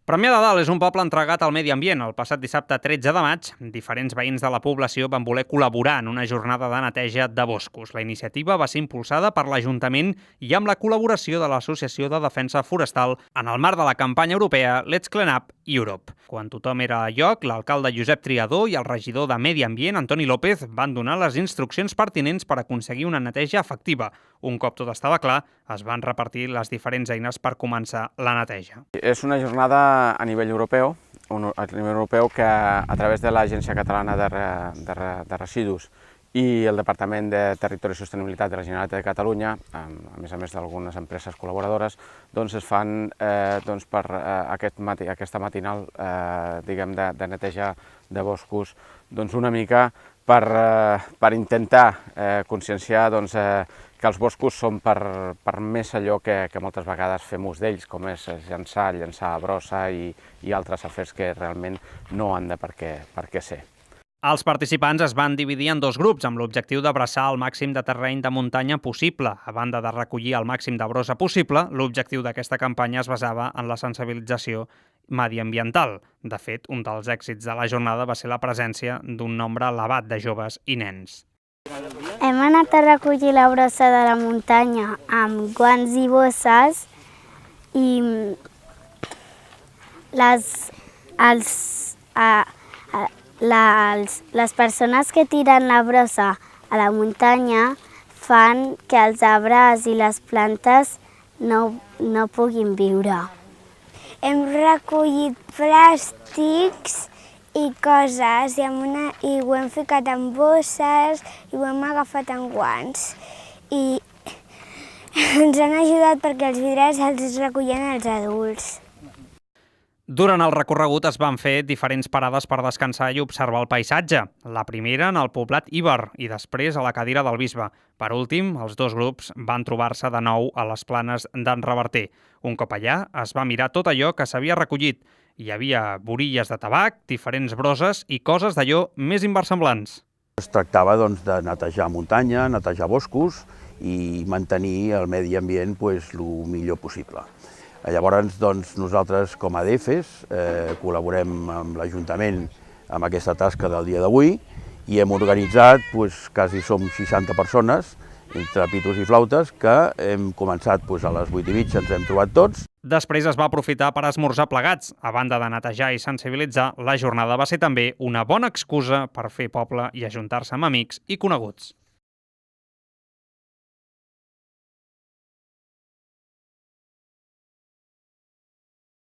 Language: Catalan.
Premià de Dalt és un poble entregat al medi ambient. El passat dissabte 13 de maig, diferents veïns de la població van voler col·laborar en una jornada de neteja de boscos. La iniciativa va ser impulsada per l'Ajuntament i amb la col·laboració de l'Associació de Defensa Forestal en el marc de la campanya europea Let's Clean Up Europe. Quan tothom era a lloc, l'alcalde Josep Triadó i el regidor de Medi Ambient, Antoni López, van donar les instruccions pertinents per aconseguir una neteja efectiva. Un cop tot estava clar, es van repartir les diferents eines per començar la neteja. És una jornada a nivell europeu, que a través de l'Agència Catalana de Residus i el Departament de Territori i Sostenibilitat de la Generalitat de Catalunya, a més d'algunes empreses col·laboradores, es fan per aquesta matinal de neteja de boscos una mica per intentar conscienciar que els boscos són per més allò que moltes vegades fem ús d'ells, com és llançar brossa i altres afers que realment no han de per què ser. Els participants es van dividir en dos grups amb l'objectiu d'abraçar el màxim de terreny de muntanya possible. A banda de recollir el màxim de brossa possible, l'objectiu d'aquesta campanya es basava en la sensibilització mediambiental. De fet, un dels èxits de la jornada va ser la presència d'un nombre elevat de joves i nens. Hem anat a recollir la brossa de la muntanya amb guants i bosses i les persones que tiren la brossa a la muntanya fan que els arbres i les plantes no puguin viure. Hem recollit plàstics i coses i ho hem ficat en bosses i ho hem agafat en guants. I ens han ajudat perquè els vidres els recullen els adults. Durant el recorregut es van fer diferents parades per descansar i observar el paisatge. La primera en el poblat Iber i després a la Cadira del Bisbe. Per últim, els dos grups van trobar-se de nou a les planes d'en Reverter. Un cop allà, es va mirar tot allò que s'havia recollit. Hi havia borilles de tabac, diferents broses i coses d'allò més inversemblants. Es tractava de netejar muntanya, netejar boscos i mantenir el medi ambient el millor possible. Llavors, nosaltres com a ADEFES col·laborem amb l'Ajuntament amb aquesta tasca del dia d'avui i hem organitzat, quasi som 60 persones, entre pitos i flautes, que hem començat a les 8:30, ens hem trobat tots. Després es va aprofitar per esmorzar plegats. A banda de netejar i sensibilitzar, la jornada va ser també una bona excusa per fer poble i ajuntar-se amb amics i coneguts.